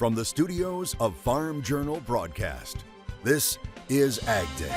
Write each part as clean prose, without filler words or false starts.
From the studios of Farm Journal Broadcast, this is AgDay.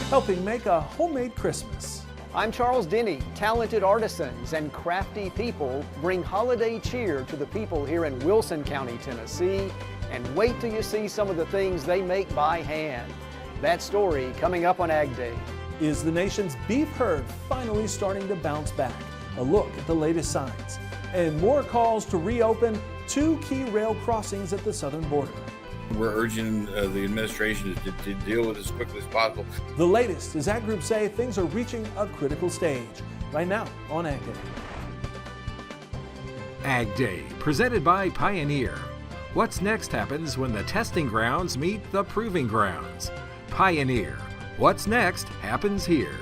Helping make a homemade Christmas. I'm Charles Denny. Talented artisans and crafty people bring holiday cheer to the people here in Wilson County, Tennessee. And wait till you see some of the things they make by hand. That story coming up on AgDay. Is the nation's beef herd finally starting to bounce back? A look at the latest signs. And more calls to reopen 2 key rail crossings at the southern border. We're urging the administration to deal with it as quickly as possible. The latest is ag groups say things are reaching a critical stage. Right now on AgDay. AgDay, presented by Pioneer. What's next happens when the testing grounds meet the proving grounds. Pioneer. What's next happens here.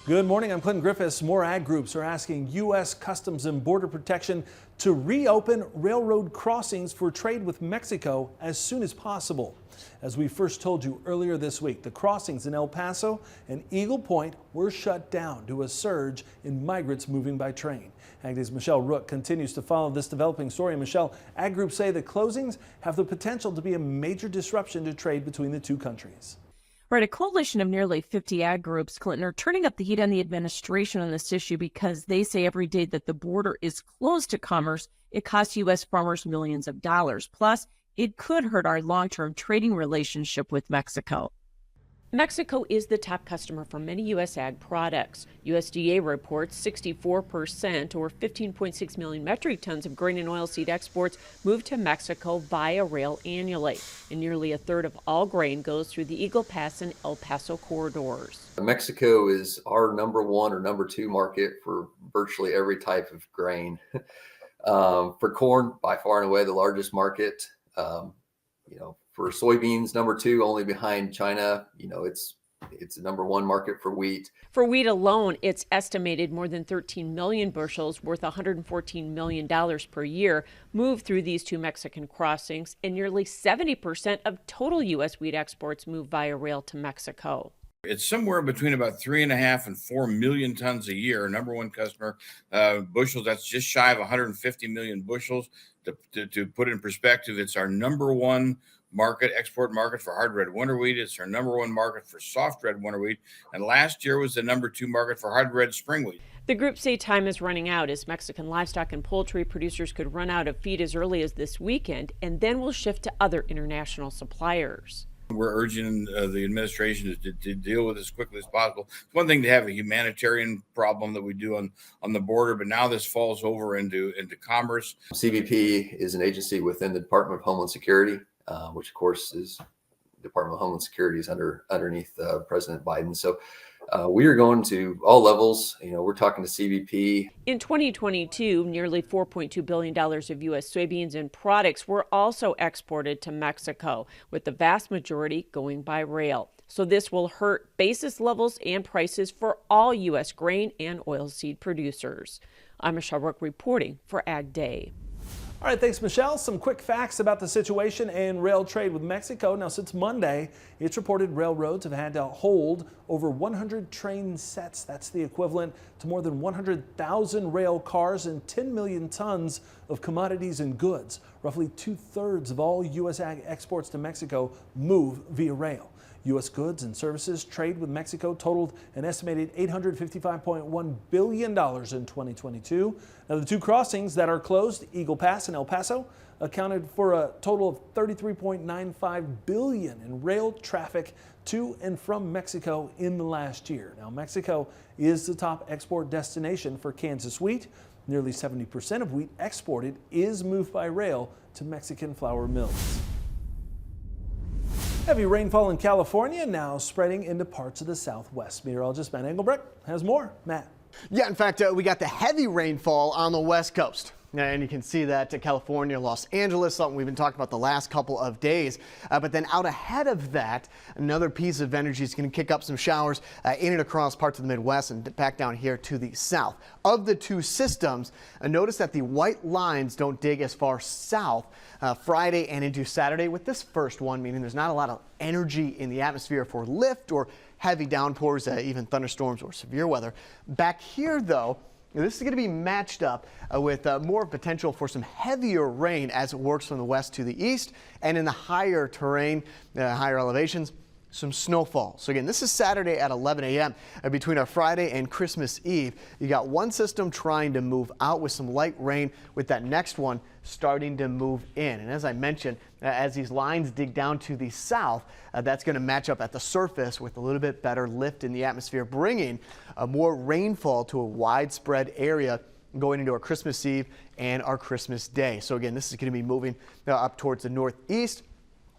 Good morning, I'm Clinton Griffiths. More ag groups are asking U.S. Customs and Border Protection to reopen railroad crossings for trade with Mexico as soon as possible. As we first told you earlier this week, the crossings in El Paso and Eagle Point were shut down due to a surge in migrants moving by train. AgDay's Michelle Rook continues to follow this developing story. And Michelle, ag groups say the closings have the potential to be a major disruption to trade between the two countries. Right, a coalition of nearly 50 ag groups, Clinton, are turning up the heat on the administration on this issue because they say every day that the border is closed to commerce, it costs U.S. farmers millions of dollars. Plus, it could hurt our long-term trading relationship with Mexico. Mexico is the top customer for many U.S. ag products. USDA reports 64%, or 15.6 million metric tons of grain and oilseed exports move to Mexico via rail annually. And nearly a third of all grain goes through the Eagle Pass and El Paso corridors. Mexico is our number 1 or number 2 market for virtually every type of grain. For corn, by far and away the largest market. For soybeans, number 2, only behind China. It's the number 1 market for wheat. For wheat alone, it's estimated more than 13 million bushels worth $114 million per year move through these 2 Mexican crossings, and nearly 70% of total U.S. wheat exports move via rail to Mexico. It's somewhere between about 3.5 and 4 million tons a year. Number 1 customer, bushels, that's just shy of 150 million bushels. To put it in perspective, it's our number 1 export market for hard red winter wheat. It's our number 1 market for soft red winter wheat. And last year was the number 2 market for hard red spring wheat. The group say time is running out as Mexican livestock and poultry producers could run out of feed as early as this weekend, and then will shift to other international suppliers. We're urging the administration to deal with it as quickly as possible. It's one thing to have a humanitarian problem that we do on the border, but now this falls over into commerce. CBP is an agency within the Department of Homeland Security, which of course is Department of Homeland Security is underneath President Biden. So we are going to all levels. We're talking to CBP. In 2022, nearly $4.2 billion of U.S. soybeans and products were also exported to Mexico, with the vast majority going by rail. So this will hurt basis levels and prices for all U.S. grain and oilseed producers. I'm Michelle Rook reporting for AgDay. All right, thanks, Michelle. Some quick facts about the situation and rail trade with Mexico. Now, since Monday, it's reported railroads have had to hold over 100 train sets. That's the equivalent to more than 100,000 rail cars and 10 million tons of commodities and goods. Roughly 2/3 of all U.S. ag exports to Mexico move via rail. U.S. goods and services trade with Mexico totaled an estimated $855.1 billion in 2022. Now, the 2 crossings that are closed, Eagle Pass and El Paso, accounted for a total of $33.95 billion in rail traffic to and from Mexico in the last year. Now, Mexico is the top export destination for Kansas wheat. Nearly 70% of wheat exported is moved by rail to Mexican flour mills. Heavy rainfall in California now spreading into parts of the Southwest. Meteorologist Matt Engelbrecht has more. Matt. Yeah, in fact, we got the heavy rainfall on the West Coast. And you can see that to California, Los Angeles, something we've been talking about the last couple of days. But then out ahead of that, another piece of energy is going to kick up some showers in and across parts of the Midwest and back down here to the south. Of the 2 systems, notice that the white lines don't dig as far south Friday and into Saturday with this first one, meaning there's not a lot of energy in the atmosphere for lift or heavy downpours, even thunderstorms or severe weather. Back here, though, this is going to be matched up with more potential for some heavier rain as it works from the west to the east, and in the higher terrain, higher elevations, some snowfall. So again, this is Saturday at 11 a.m. Between our Friday and Christmas Eve. You got one system trying to move out with some light rain, with that next one starting to move in. And as I mentioned, as these lines dig down to the south, that's going to match up at the surface with a little bit better lift in the atmosphere, bringing more rainfall to a widespread area going into our Christmas Eve and our Christmas Day. So again, this is going to be moving up towards the northeast.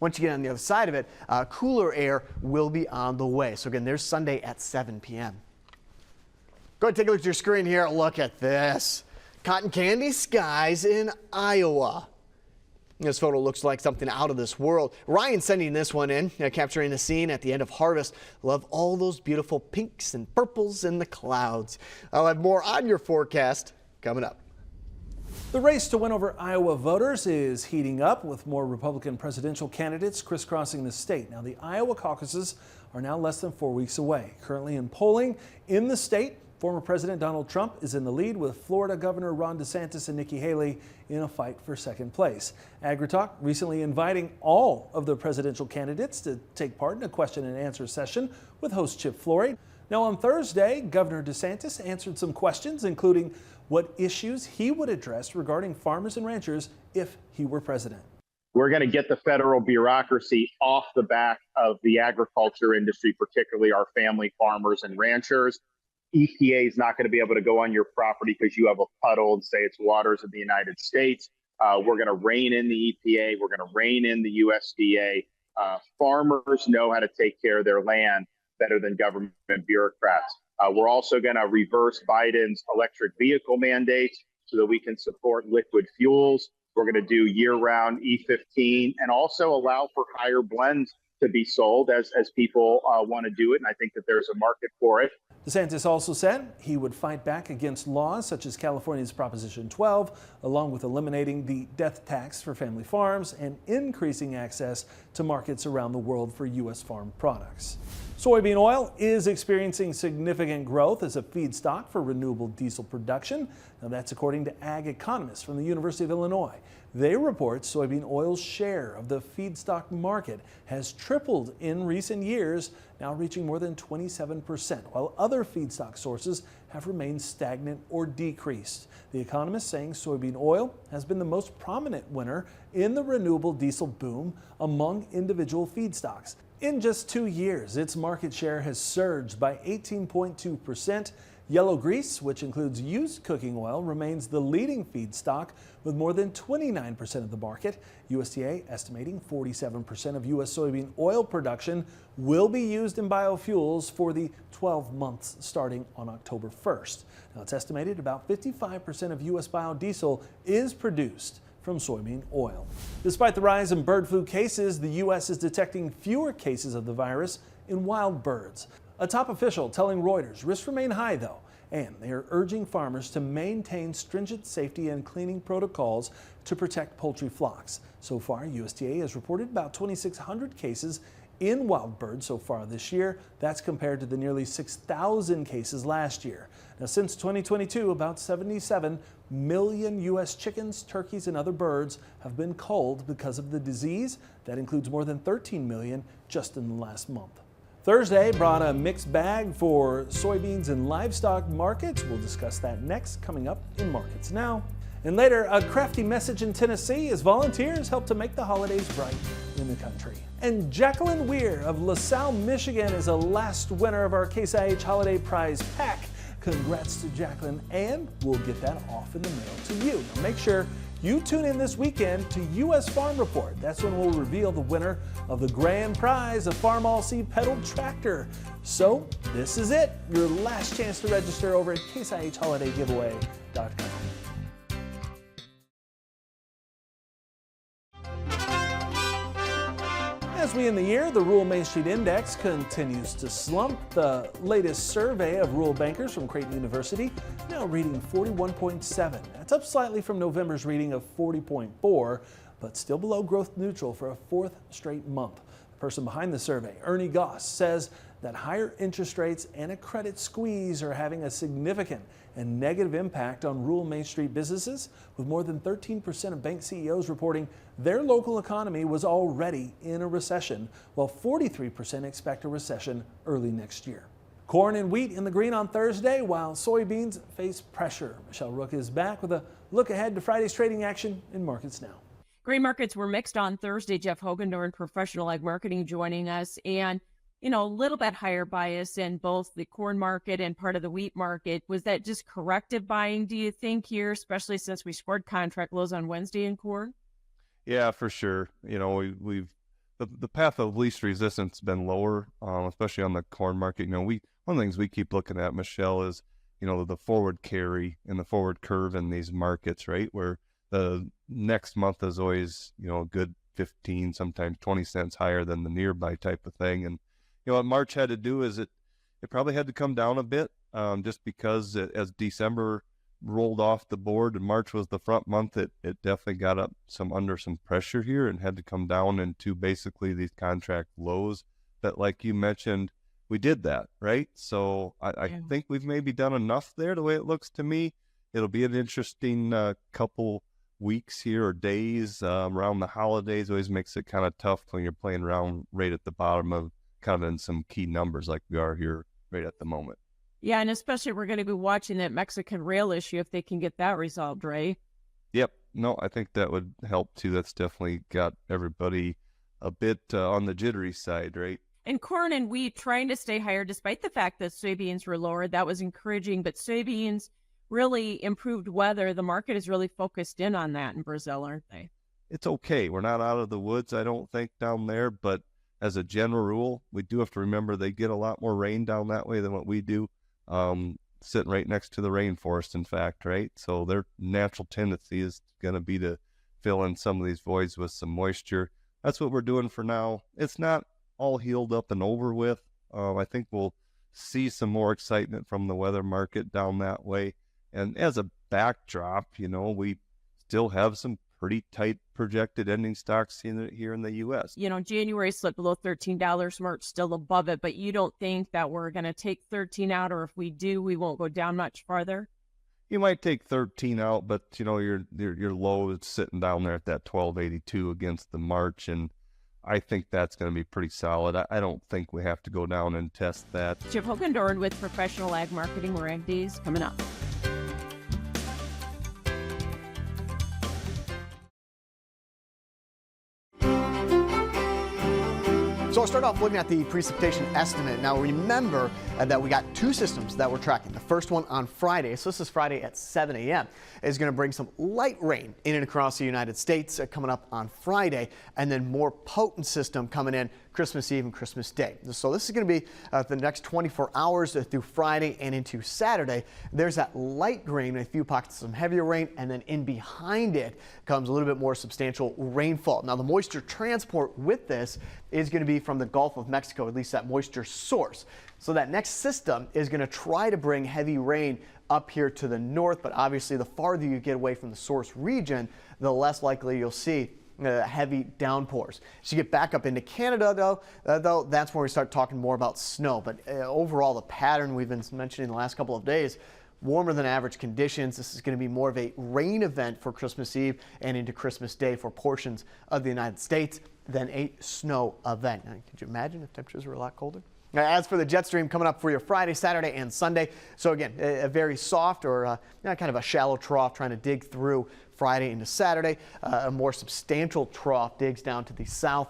Once you get on the other side of it, cooler air will be on the way. So again, there's Sunday at 7 p.m. Go ahead and take a look at your screen here. Look at this. Cotton candy skies in Iowa. This photo looks like something out of this world. Ryan sending this one in, capturing the scene at the end of harvest. Love all those beautiful pinks and purples in the clouds. I'll have more on your forecast coming up. The race to win over Iowa voters is heating up, with more Republican presidential candidates crisscrossing the state. Now, the Iowa caucuses are now less than 4 weeks away. Currently in polling in the state, former President Donald Trump is in the lead, with Florida Governor Ron DeSantis and Nikki Haley in a fight for second place. AgriTalk recently inviting all of the presidential candidates to take part in a question and answer session with host Chip Flory. Now, on Thursday, Governor DeSantis answered some questions, including what issues he would address regarding farmers and ranchers if he were president. We're going to get the federal bureaucracy off the back of the agriculture industry, particularly our family farmers and ranchers. EPA is not going to be able to go on your property because you have a puddle and say it's waters of the United States. We're going to rein in the EPA. We're going to rein in the USDA. Farmers know how to take care of their land better than government bureaucrats. We're also going to reverse Biden's electric vehicle mandates so that we can support liquid fuels. We're going to do year-round E15 and also allow for higher blends to be sold as people want to do it. And I think that there's a market for it. DeSantis also said he would fight back against laws such as California's Proposition 12, along with eliminating the death tax for family farms and increasing access to markets around the world for U.S. farm products. Soybean oil is experiencing significant growth as a feedstock for renewable diesel production. Now, that's according to ag economists from the University of Illinois. They report soybean oil's share of the feedstock market has tripled in recent years, now reaching more than 27%, while other feedstock sources have remained stagnant or decreased. The economist saying soybean oil has been the most prominent winner in the renewable diesel boom among individual feedstocks. In just 2 years, its market share has surged by 18.2%. Yellow grease, which includes used cooking oil, remains the leading feedstock with more than 29% of the market. USDA estimating 47% of U.S. soybean oil production will be used in biofuels for the 12 months starting on October 1st. Now, it's estimated about 55% of U.S. biodiesel is produced from soybean oil. Despite the rise in bird flu cases, the U.S. is detecting fewer cases of the virus in wild birds. A top official telling Reuters risks remain high, though, and they are urging farmers to maintain stringent safety and cleaning protocols to protect poultry flocks. So far, USDA has reported about 2,600 cases in wild birds so far this year. That's compared to the nearly 6,000 cases last year. Now, since 2022, about 77 million U.S. chickens, turkeys, and other birds have been culled because of the disease. That includes more than 13 million just in the last month. Thursday brought a mixed bag for soybeans and livestock markets. We'll discuss that next, coming up in Markets Now. And later, a crafty message in Tennessee as volunteers help to make the holidays bright in the country. And Jacqueline Weir of LaSalle, Michigan is a last winner of our Case IH Holiday Prize Pack. Congrats to Jacqueline, and we'll get that off in the mail to you. Now make sure you tune in this weekend to U.S. Farm Report. That's when we'll reveal the winner of the grand prize, a Farm All Seed pedaled tractor. So this is it, your last chance to register over at caseihholidaygiveaway.com. As we end the year, the Rural Main Street Index continues to slump. The latest survey of rural bankers from Creighton University now reading 41.7. That's up slightly from November's reading of 40.4, but still below growth neutral for a fourth straight month. Person behind the survey, Ernie Goss, says that higher interest rates and a credit squeeze are having a significant and negative impact on rural Main Street businesses, with more than 13% of bank CEOs reporting their local economy was already in a recession, while 43% expect a recession early next year. Corn and wheat in the green on Thursday, while soybeans face pressure. Michelle Rook is back with a look ahead to Friday's trading action in markets now. Grain markets were mixed on Thursday. Jeff Hogendorn, Professional Ag Marketing, joining us. And, a little bit higher bias in both the corn market and part of the wheat market. Was that just corrective buying, do you think, here, especially since we scored contract lows on Wednesday in corn? Yeah, for sure. We've the path of least resistance has been lower, especially on the corn market. One of the things we keep looking at, Michelle, is, the forward carry and the forward curve in these markets, right? Where the next month is always, a good 15, sometimes 20 cents higher than the nearby type of thing. And, what March had to do is it probably had to come down a bit, just because as December rolled off the board and March was the front month, it definitely got up under some pressure here and had to come down into basically these contract lows. But like you mentioned, we did that, right? So I think we've maybe done enough there, the way it looks to me. It'll be an interesting couple weeks here or days around the holidays. Always makes it kind of tough when you're playing around right at the bottom of kind of in some key numbers like we are here right at the moment. Yeah, and especially we're going to be watching that Mexican rail issue if they can get that resolved, right? Yep. No, I think that would help too. That's definitely got everybody a bit on the jittery side, right? And corn and wheat trying to stay higher despite the fact that soybeans were lower. That was encouraging, but soybeans really improved weather. The market is really focused in on that in Brazil, aren't they? It's okay. We're not out of the woods, I don't think, down there, but as a general rule, we do have to remember they get a lot more rain down that way than what we do, sitting right next to the rainforest, in fact, right? So their natural tendency is going to be to fill in some of these voids with some moisture. That's what we're doing for now. It's not all healed up and over with. I think we'll see some more excitement from the weather market down that way. And as a backdrop, we still have some pretty tight projected ending stocks here in the U.S. January slipped below $13, March still above it, but you don't think that we're going to take 13 out, or if we do, we won't go down much farther? You might take 13 out, but your low is sitting down there at that 1282 against the March, and I think that's going to be pretty solid. I don't think we have to go down and test that. Jeff Hogendorn with Professional Ag Marketing. More AgDays coming up. So I'll start off looking at the precipitation estimate. Now remember that we got two systems that we're tracking. The first one on Friday, so this is Friday at 7 a.m., is going to bring some light rain in and across the United States coming up on Friday, and then more potent system coming in Christmas Eve and Christmas Day. So this is going to be the next 24 hours through Friday and into Saturday. There's that light rain, a few pockets of some heavier rain, and then in behind it comes a little bit more substantial rainfall. Now the moisture transport with this is going to be from the Gulf of Mexico, at least that moisture source. So that next system is going to try to bring heavy rain up here to the north, but obviously the farther you get away from the source region, the less likely you'll see heavy downpours. As you get back up into Canada, though, that's where we start talking more about snow. But overall, the pattern we've been mentioning the last couple of days, warmer than average conditions. This is going to be more of a rain event for Christmas Eve and into Christmas Day for portions of the United States than a snow event. Now, could you imagine if temperatures were a lot colder? Now, as for the jet stream coming up for your Friday, Saturday, and Sunday, so again, a very soft or kind of a shallow trough trying to dig through Friday into Saturday. A more substantial trough digs down to the south,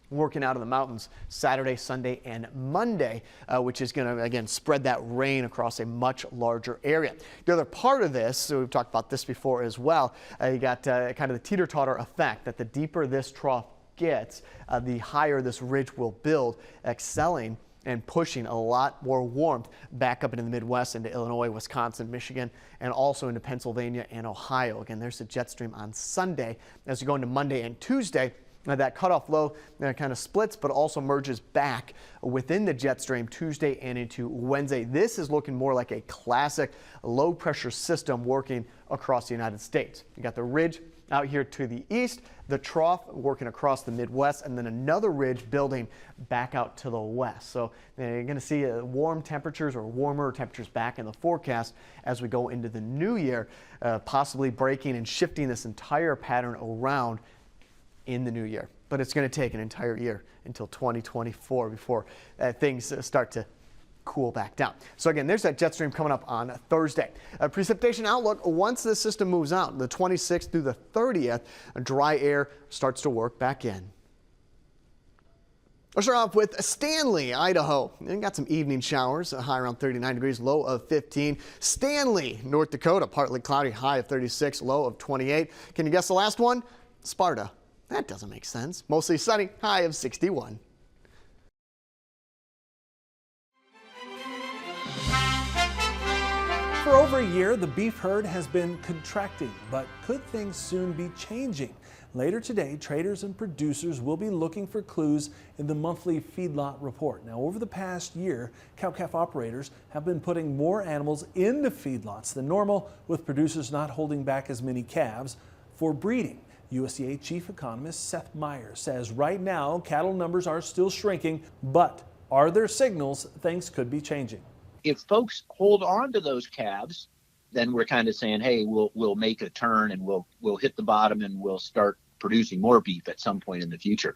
working out of the mountains Saturday, Sunday, and Monday, which is going to, again, spread that rain across a much larger area. The other part of this, so we've talked about this before as well, you got kind of the teeter-totter effect, that the deeper this trough gets, the higher this ridge will build, excelling and pushing a lot more warmth back up into the Midwest, into Illinois, Wisconsin, Michigan, and also into Pennsylvania and Ohio. Again, there's the jet stream on Sunday. As you go into Monday and Tuesday, that cutoff low kind of splits, but also merges back within the jet stream Tuesday and into Wednesday. This is looking more like a classic low pressure system working across the United States. You got the ridge Out here to the east, the trough working across the Midwest, and then another ridge building back out to the west. So you're going to see warm temperatures or warmer temperatures back in the forecast as we go into the new year, possibly breaking and shifting this entire pattern around in the new year. But it's going to take an entire year until 2024 before things start to cool back down. So again, there's that jet stream coming up on Thursday. Precipitation outlook, once this system moves out, the 26th through the 30th, dry air starts to work back in. We'll start off with Stanley, Idaho. And got some evening showers, a high around 39 degrees, low of 15. Stanley, North Dakota, partly cloudy, high of 36, low of 28. Can you guess the last one? Sparta. That doesn't make sense. Mostly sunny, high of 61. For over a year, the beef herd has been contracting, but could things soon be changing? Later today, traders and producers will be looking for clues in the monthly feedlot report. Now, over the past year, cow-calf operators have been putting more animals into feedlots than normal, with producers not holding back as many calves for breeding. USDA Chief Economist Seth Meyers says right now cattle numbers are still shrinking, but are there signals things could be changing? If folks hold on to those calves, then we're kind of saying, hey, we'll make a turn and we'll hit the bottom and we'll start producing more beef at some point in the future.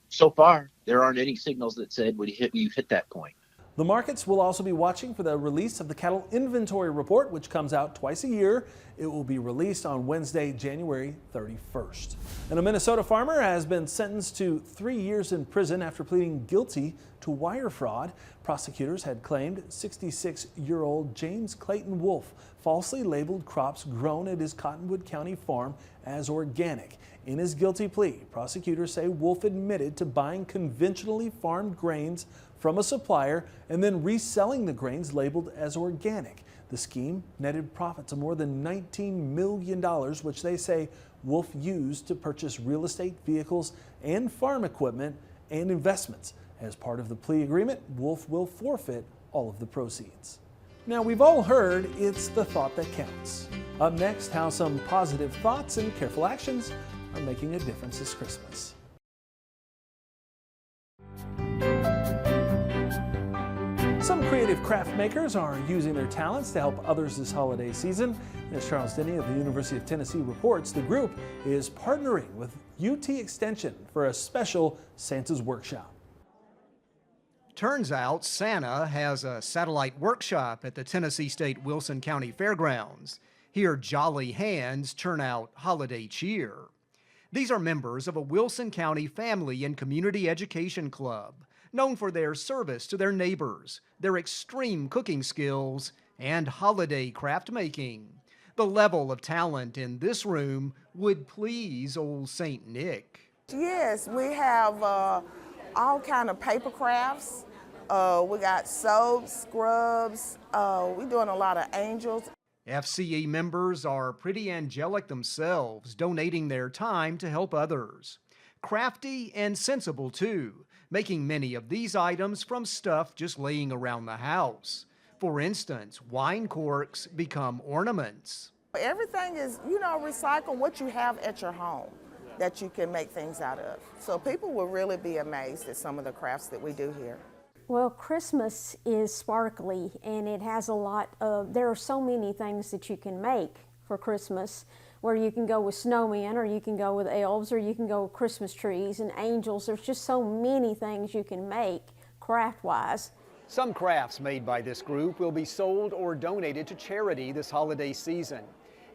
So far, there aren't any signals that said we've hit that point. The markets will also be watching for the release of the cattle inventory report, which comes out twice a year. It will be released on Wednesday, January 31st. And a Minnesota farmer has been sentenced to 3 years in prison after pleading guilty to wire fraud. Prosecutors had claimed 66-year-old James Clayton Wolf falsely labeled crops grown at his Cottonwood County farm as organic. In his guilty plea, prosecutors say Wolf admitted to buying conventionally farmed grains from a supplier and then reselling the grains labeled as organic. The scheme netted profits of more than $19 million, which they say Wolf used to purchase real estate, vehicles, and farm equipment and investments. As part of the plea agreement, Wolf will forfeit all of the proceeds. Now, we've all heard it's the thought that counts. Up next, how some positive thoughts and careful actions are making a difference this Christmas. Some creative craft makers are using their talents to help others this holiday season. As Charles Denny of the University of Tennessee reports, the group is partnering with UT Extension for a special Santa's Workshop. Turns out Santa has a satellite workshop at the Tennessee State Wilson County Fairgrounds. Here, jolly hands turn out holiday cheer. These are members of a Wilson County Family and Community Education Club, known for their service to their neighbors, their extreme cooking skills, and holiday craft making. The level of talent in this room would please old Saint Nick. Yes, we have all kind of paper crafts. We got soaps, scrubs. We're doing a lot of angels. FCE members are pretty angelic themselves, donating their time to help others. Crafty and sensible too, making many of these items from stuff just laying around the house. For instance, wine corks become ornaments. Everything is, recycle what you have at your home that you can make things out of. So people will really be amazed at some of the crafts that we do here. Well, Christmas is sparkly, and it has a lot of, there are so many things that you can make for Christmas, where you can go with snowmen, or you can go with elves, or you can go with Christmas trees and angels. There's just so many things you can make craft-wise. Some crafts made by this group will be sold or donated to charity this holiday season.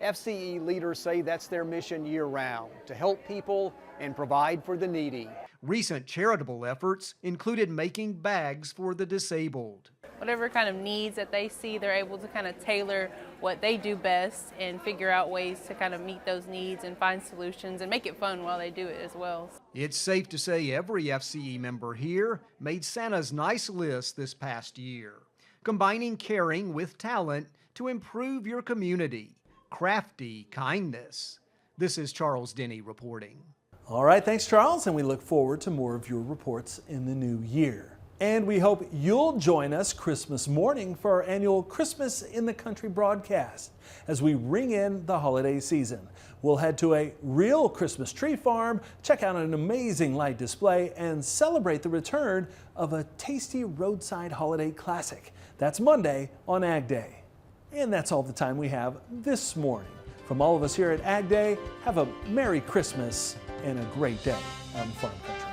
FCE leaders say that's their mission year-round, to help people and provide for the needy. Recent charitable efforts included making bags for the disabled. Whatever kind of needs that they see, they're able to kind of tailor what they do best and figure out ways to kind of meet those needs and find solutions and make it fun while they do it as well. It's safe to say every FCE member here made Santa's nice list this past year, combining caring with talent to improve your community. Crafty Kindness. This is Charles Denny reporting. All right, thanks, Charles, and we look forward to more of your reports in the new year. And we hope you'll join us Christmas morning for our annual Christmas in the Country broadcast as we ring in the holiday season. We'll head to a real Christmas tree farm, check out an amazing light display, and celebrate the return of a tasty roadside holiday classic. That's Monday on Ag Day. And that's all the time we have this morning. From all of us here at Ag Day, have a Merry Christmas and a great day out in Farm Country.